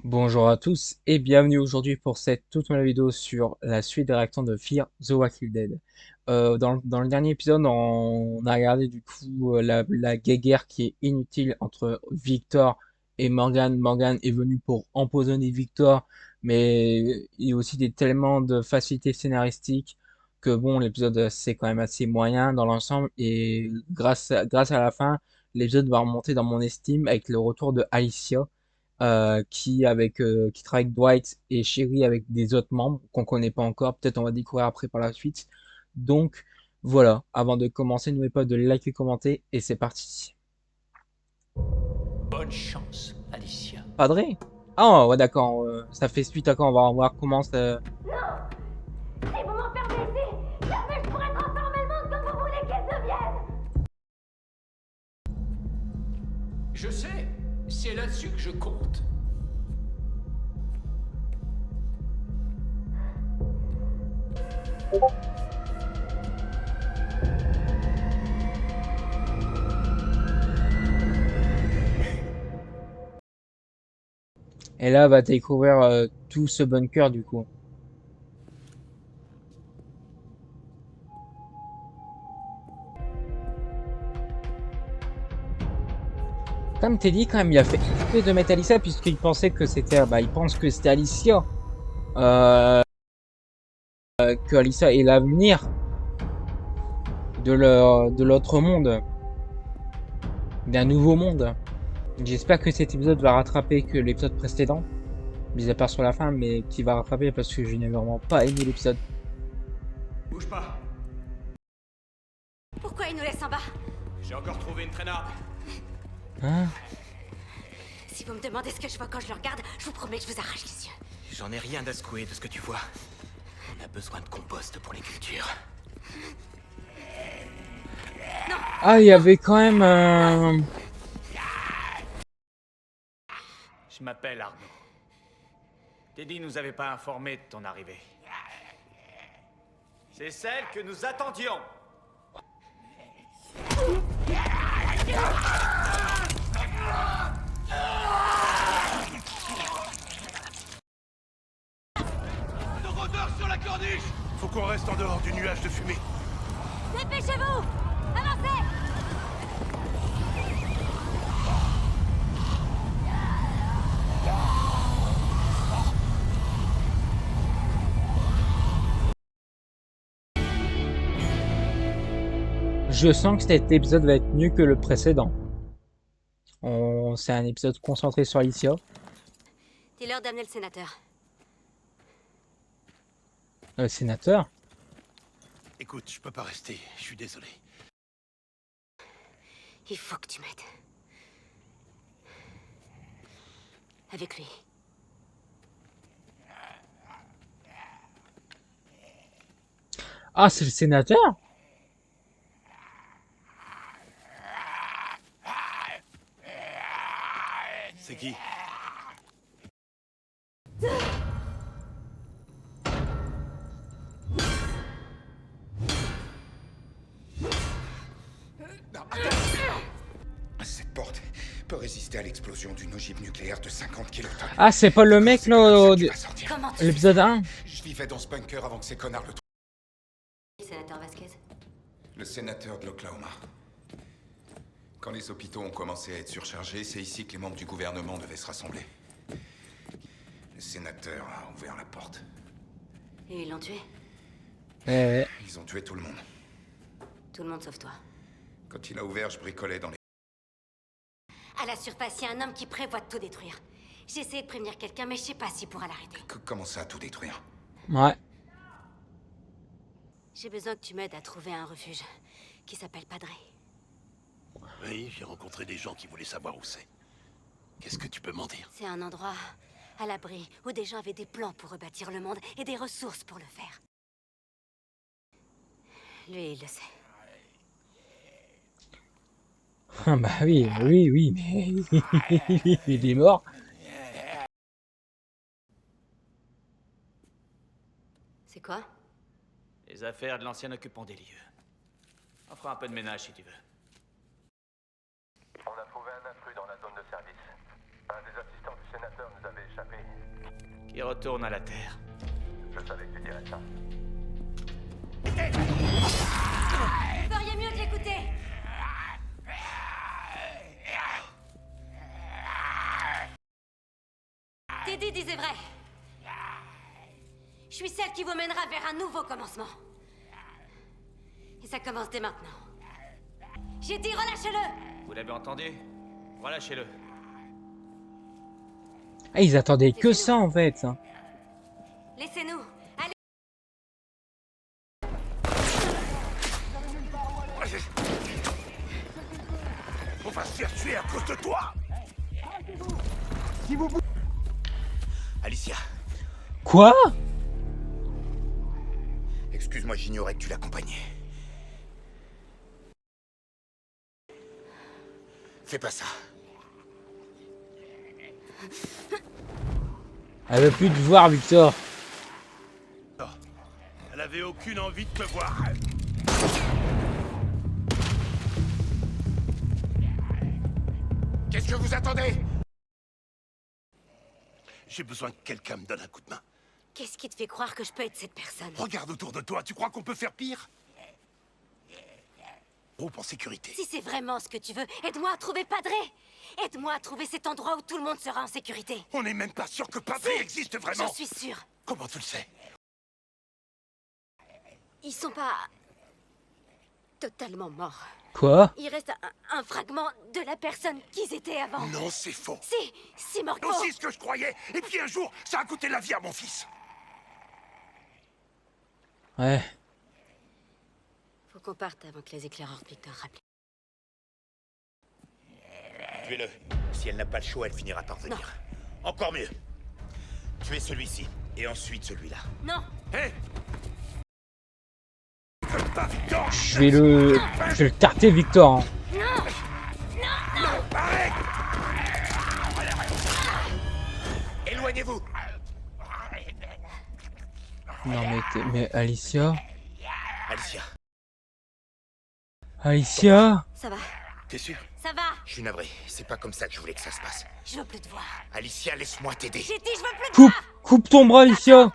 Bonjour à tous et bienvenue aujourd'hui pour cette toute nouvelle vidéo sur la suite des réactions de Fear the Walking Dead. Dans le dernier épisode, on a regardé du coup la guerre qui est inutile entre Victor et Morgan. Morgan est venu pour empoisonner Victor, mais il y a aussi tellement de facilité scénaristique que bon, l'épisode c'est quand même assez moyen dans l'ensemble et grâce à la fin, l'épisode va remonter dans mon estime avec le retour de Alicia qui travaille avec Dwight et Sherry avec des autres membres qu'on connaît pas encore. Peut-être on va découvrir après par la suite. Donc voilà, avant de commencer, n'oubliez pas de liker, commenter et c'est parti. Bonne chance, Alicia. Padré? Ah ouais d'accord, ça fait suite à quand on va voir comment ça... Si vous m'enfermez ici, jamais je pourrai transformer le monde comme vous voulez qu'il devienne. Je sais, c'est là-dessus que je compte. Et là va découvrir tout ce bunker du coup. Comme t'es dit quand même, il a fait exprès de mettre Alicia puisqu'il pensait que c'était... Bah il pense que c'était Alicia. Euh, que Alicia est l'avenir de l'autre monde. D'un nouveau monde. J'espère que cet épisode va rattraper que l'épisode précédent, mis à part sur la fin, mais qui va rattraper parce que je n'ai vraiment pas aimé l'épisode. Bouge pas, Pourquoi il nous laisse en bas? j'ai encore trouvé une traînarde. Hein? Si vous me demandez ce que je vois quand je le regarde, je vous promets que je vous arrache les yeux. J'en ai rien à secouer de ce que tu vois. On a besoin de compost pour les cultures. Ah, il y avait quand même Je m'appelle Arnaud. Teddy nous avait pas informé de ton arrivée. C'est celle que nous attendions. De rôdeurs sur la corniche. Faut qu'on reste en dehors du nuage de fumée. Dépêchez-vous! Avancez! je sens que cet épisode va être mieux que le précédent. C'est un épisode concentré sur Alicia. Dis-leur d'amener le sénateur. Le sénateur. Écoute, je peux pas rester, je suis désolé. Il faut que tu m'aides. Avec lui. Ah, c'est le sénateur? C'est qui? Non, attends. Cette porte peut résister à l'explosion d'une ogive nucléaire de 50 kilotonnes. Ah, c'est pas le mec C'est comme ça là, que tu vas sortir. Comment tu l'épisode 1? Je vivais dans ce bunker avant que ces connards le trouvent. le sénateur Vasquez? Le sénateur de l'Oklahoma. Quand les hôpitaux ont commencé à être surchargés, c'est ici que les membres du gouvernement devaient se rassembler. Le sénateur a ouvert la porte. Et ils l'ont tué? Ouais. Ils ont tué tout le monde. Tout le monde sauf toi. Quand il a ouvert, je bricolais dans les... À la surface, il y a un homme qui prévoit de tout détruire. J'ai essayé de prévenir quelqu'un, mais je sais pas s'il pourra l'arrêter. Comment ça, tout détruire? Ouais. J'ai besoin que tu m'aides à trouver un refuge qui s'appelle Padré. Oui, j'ai rencontré des gens qui voulaient savoir où c'est. Qu'est-ce que tu peux m'en dire? C'est un endroit à l'abri où des gens avaient des plans pour rebâtir le monde et des ressources pour le faire. Lui, il le sait. Ah bah oui, mais il est mort. C'est quoi? Les affaires de l'ancien occupant des lieux. On fera un peu de ménage si tu veux. On a trouvé un intrus dans la zone de service. Un des assistants du sénateur nous avait échappé. qui retourne à la Terre. Je savais que tu dirais ça. Vous feriez mieux de l'écouter. Teddy disait vrai. Je suis celle qui vous mènera vers un nouveau commencement. Et ça commence dès maintenant. J'ai dit relâchez-le. Vous l'avez entendu? Relâchez-le. Ah, ils attendaient que ça en fait. Laissez-nous. Allez. On va se faire tuer à cause de toi. Alicia, Quoi? excuse-moi, j'ignorais que tu l'accompagnais. Fais pas ça. Elle veut plus te voir, Victor. Elle avait aucune envie de te voir. Qu'est-ce que vous attendez? J'ai besoin que quelqu'un me donne un coup de main. Qu'est-ce qui te fait croire que je peux être cette personne? Regarde autour de toi, tu crois qu'on peut faire pire? Groupe en sécurité. Si c'est vraiment ce que tu veux, aide-moi à trouver Padré. Aide-moi à trouver cet endroit où tout le monde sera en sécurité. On n'est même pas sûr que Padré existe vraiment. J'en suis sûre. Comment tu le sais? Ils sont pas totalement morts. Quoi? Il reste un fragment de la personne qu'ils étaient avant. Non, c'est faux. Si Morco. C'est ce que je croyais. Et puis un jour, ça a coûté la vie à mon fils. Ouais. Faut qu'on parte avant que les éclaireurs de Victor rappellent. Tuez-le. Si elle n'a pas le choix, elle finira par venir. Encore mieux. Tuez celui-ci. Et ensuite celui-là. Non. Hé! Pas Victor! Je vais le tarter, Victor. Hein. Arrête! Éloignez-vous! Non mais Alicia. Alicia, Alicia. Ça va. t'es sûr? Ça va. Je suis navré, c'est pas comme ça que je voulais que ça se passe. Je veux plus te voir. Alicia, laisse-moi t'aider. J'ai dit je veux plus te Coupe, voir. coupe ton bras, Alicia.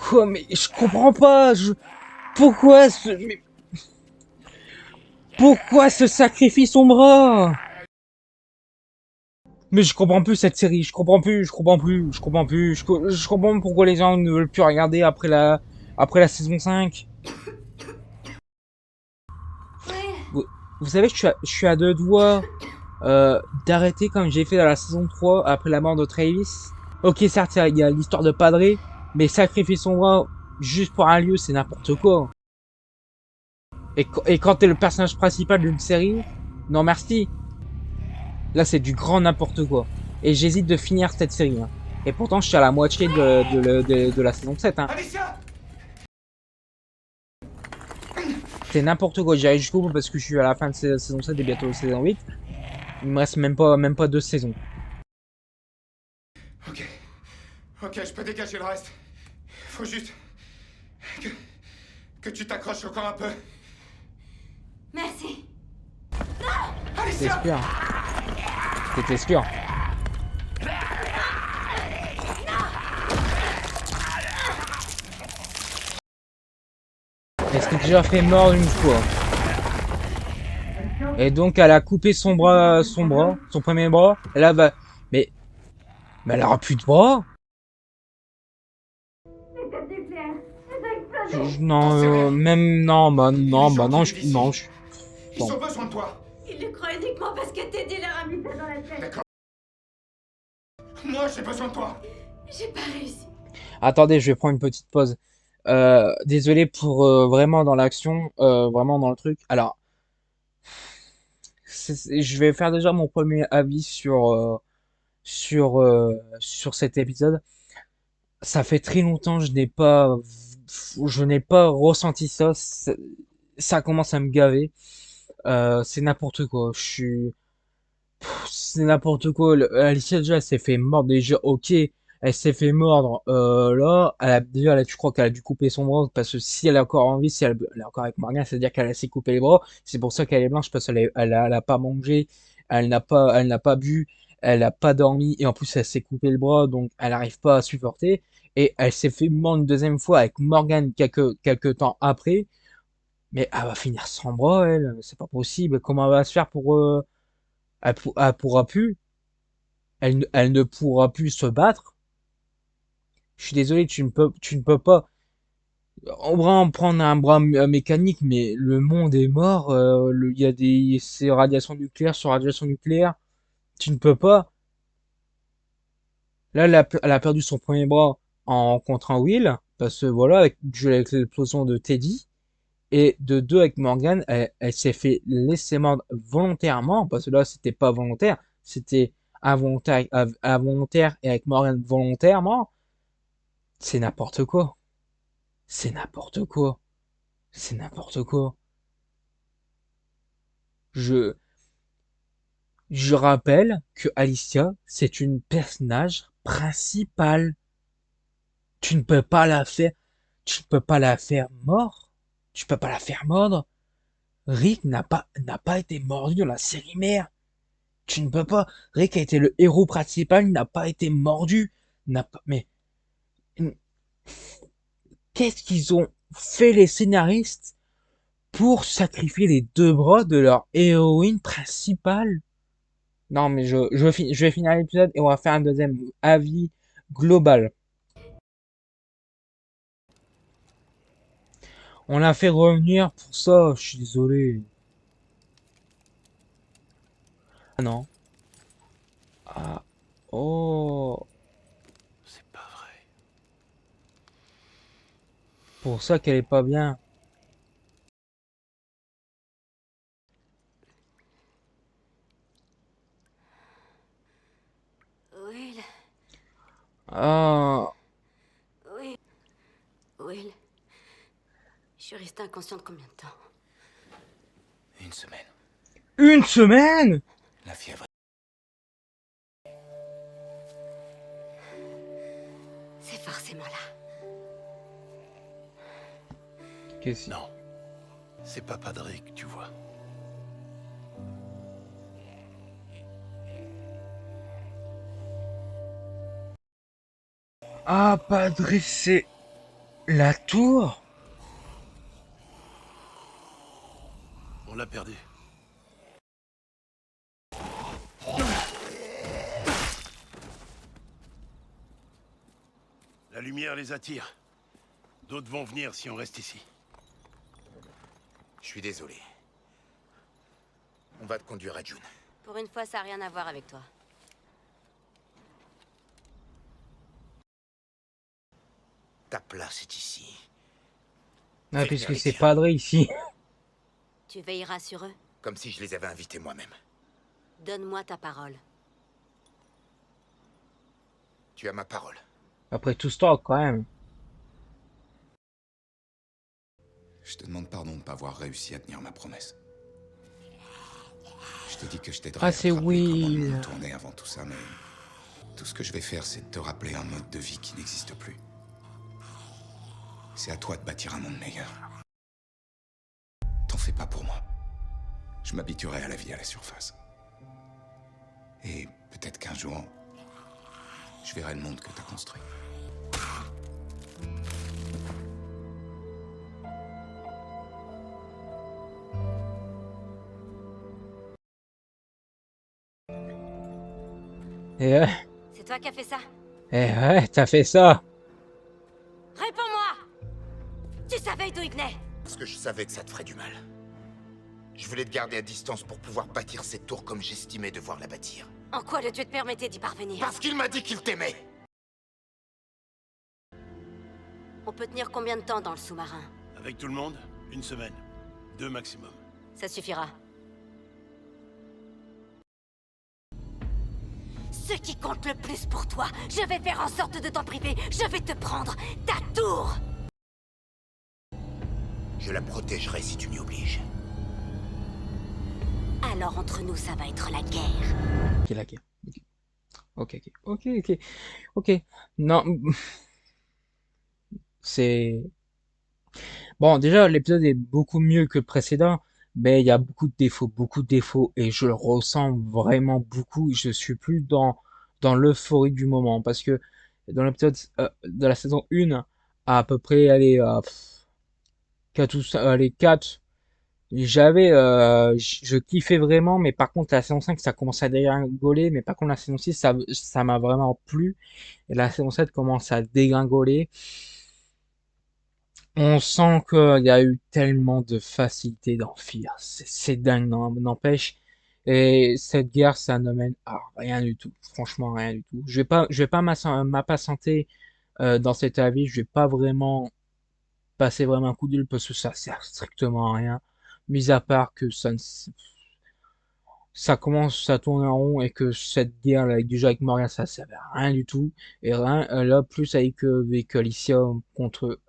Quoi, mais je comprends pas. Pourquoi ce sacrifice son bras? Mais je comprends plus cette série. Je comprends plus. Je comprends pourquoi les gens ne veulent plus regarder après la saison 5. Vous savez, je suis à deux doigts d'arrêter comme j'ai fait dans la saison 3 après la mort de Travis. Ok, certes, il y a l'histoire de Padré, mais sacrifier son bras juste pour un lieu, c'est n'importe quoi. Et quand t'es le personnage principal d'une série, non merci. Là, c'est du grand n'importe quoi. Et j'hésite de finir cette série. Hein. Et pourtant, je suis à la moitié de la saison 7. Hein. Alicia! C'est n'importe quoi. J'arrive jusqu'au bout parce que je suis à la fin de saison 7 et bientôt saison 8. Il me reste même pas 2 saisons. Ok. Ok, je peux dégager le reste. Faut juste... que tu t'accroches encore un peu. Merci. Alicia! T'es sûr? T'étais sûr? Elle s'est déjà fait mordre une fois. Et donc elle a coupé son premier bras. Et là, mais elle aura plus de bras. Non, non. Ils ont besoin de toi. Il le croit uniquement parce que Teddy leur a mis ça dans la tête. D'accord. Moi, j'ai besoin de toi. J'ai pas réussi. Attendez, je vais prendre une petite pause. Désolé pour vraiment dans l'action, vraiment dans le truc. Alors, je vais faire déjà mon premier avis sur cet épisode. Ça fait très longtemps que je n'ai pas ressenti ça. Ça commence à me gaver. C'est n'importe quoi. C'est n'importe quoi. Alicia déjà, elle s'est fait mordre déjà. Ok, elle s'est fait mordre. Là, je crois qu'elle a dû couper son bras parce que si elle est encore en vie, si elle est encore avec Morgan, c'est-à-dire qu'elle a essayé de couper les bras. C'est pour ça qu'elle est blanche parce qu'elle a pas mangé, elle n'a pas bu, elle a pas dormi et en plus elle s'est coupé le bras donc elle arrive pas à supporter et elle s'est fait mordre une deuxième fois avec Morgan quelques temps après. Mais elle va finir sans bras, elle, c'est pas possible. Comment elle va se faire pour elle pourra plus, elle ne pourra plus se battre. Je suis désolé, tu ne peux pas. On va en prendre un bras mécanique, mais le monde est mort. Il y a des c'est radiation nucléaire sur radiation nucléaire. Tu ne peux pas. Là, elle a perdu son premier bras en contre un Will, parce que voilà, avec l'explosion de Teddy. Et de deux, avec Morgan, elle s'est fait laisser mordre volontairement, parce que là, c'était pas volontaire, c'était involontaire, involontaire, et avec Morgan volontairement. C'est n'importe quoi. C'est n'importe quoi. C'est n'importe quoi. Je, je rappelle que Alicia, c'est une personnage principale. Tu ne peux pas la faire, tu ne peux pas la faire mort. Tu peux pas la faire mordre. Rick n'a pas été mordu dans la série mère. Tu ne peux pas. Rick a été le héros principal, il n'a pas été mordu. N'a pas, mais, qu'est-ce qu'ils ont fait les scénaristes pour sacrifier les deux bras de leur héroïne principale? Non, mais je vais finir l'épisode et on va faire un deuxième avis global. On l'a fait revenir pour ça, je suis désolé. Ah non. Ah. Oh. C'est pas vrai. Pour ça qu'elle est pas bien. Will, Ah. Will, Will. Je suis restée inconsciente combien de temps? Une semaine. Une semaine? La fièvre. C'est forcément là. Qu'est-ce Non. C'est pas Padrick, tu vois. Ah, pas dresser la tour? On l'a perdu. La lumière les attire. D'autres vont venir si on reste ici. Je suis désolé. On va te conduire à June. Pour une fois, ça n'a rien à voir avec toi. Ta place est ici. Ah, Fais puisque venir les c'est tiens. Padre ici. Tu veilleras sur eux? Comme si je les avais invités moi-même. Donne-moi ta parole. Tu as ma parole. Après tout ce temps, quand même. Je te demande pardon de ne pas avoir réussi à tenir ma promesse. Je t'ai dit que je t'aiderais Ah, à c'est te rappeler comment le Will. monde tournait avant tout ça, mais tout ce que je vais faire, c'est de te rappeler un mode de vie qui n'existe plus. C'est à toi de bâtir un monde meilleur. T'en fais pas pour moi. Je m'habituerai à la vie à la surface. Et peut-être qu'un jour, je verrai le monde que t'as construit. Et C'est toi qui as fait ça? ouais, t'as fait ça. Réponds-moi! Tu savais d'où il venait? Parce que je savais que ça te ferait du mal. Je voulais te garder à distance pour pouvoir bâtir cette tour comme j'estimais devoir la bâtir. En quoi le dieu te permettait d'y parvenir? Parce qu'il m'a dit qu'il t'aimait. On peut tenir combien de temps dans le sous-marin? Avec tout le monde, une semaine. 2 maximum. Ça suffira. Ce qui compte le plus pour toi, je vais faire en sorte de t'en priver. Je vais te prendre ta tour. Je la protégerai si tu m'y obliges. Alors entre nous, ça va être la guerre. Ok, la guerre. Ok, ok, ok, ok, ok. Non, c'est bon. Déjà, l'épisode est beaucoup mieux que le précédent mais il y a beaucoup de défauts, et je le ressens vraiment beaucoup. Je suis plus dans l'euphorie du moment, parce que dans l'épisode de la saison 1, à peu près, allez, 4 ou les 4, je kiffais vraiment, mais par contre, la saison 5, ça commence à dégringoler, mais par contre, la saison 6, ça m'a vraiment plu, et la saison 7 commence à dégringoler. On sent qu'il y a eu tellement de facilité d'en fuir. C'est dingue, n'empêche. Et cette guerre, ça ne mène à rien du tout. Franchement, rien du tout. Je vais pas m'impatienter dans cet avis. Je vais pas vraiment passer vraiment un coup d'huile parce que ça sert strictement à rien. Mis à part que ça commence à tourner en rond et que cette guerre là, avec du jeu avec Morgan, ça sert à rien du tout. Et rien, là, plus avec Alicia contre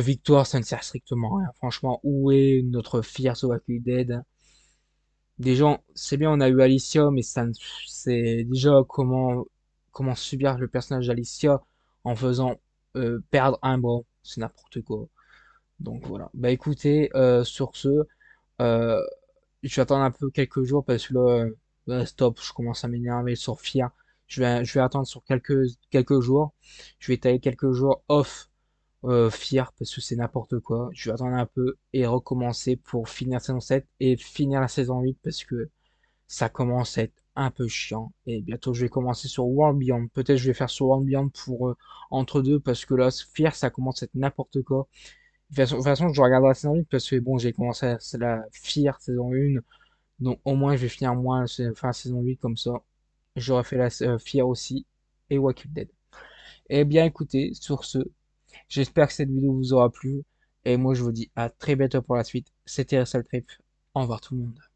Victoire, ça ne sert strictement à rien. Franchement, où est notre Fear the Walking Dead? Des gens, c'est bien, on a eu Alicia, mais c'est déjà comment subir le personnage d'Alicia en faisant perdre un bras. C'est n'importe quoi. Donc voilà. Bah écoutez, sur ce, euh, je vais attendre un peu quelques jours parce que là, stop, je commence à m'énerver sur Fear. Je vais attendre sur quelques jours. Je vais étaler quelques jours off Fear parce que c'est n'importe quoi. Je vais attendre un peu et recommencer pour finir la saison 7 et finir la saison 8 parce que ça commence à être un peu chiant. Et bientôt je vais commencer sur World Beyond. Peut-être je vais faire sur World Beyond pour entre deux parce que là, Fear ça commence à être n'importe quoi. De toute façon, je regarderai la saison 8 parce que bon, j'ai commencé la Fear saison 1. Donc au moins je vais finir moins la saison 8 comme ça. J'aurai fait la Fear aussi et Walking Dead. Eh bien écoutez, sur ce, j'espère que cette vidéo vous aura plu. Et moi, je vous dis à très bientôt pour la suite. C'était Russell Trip. Au revoir tout le monde.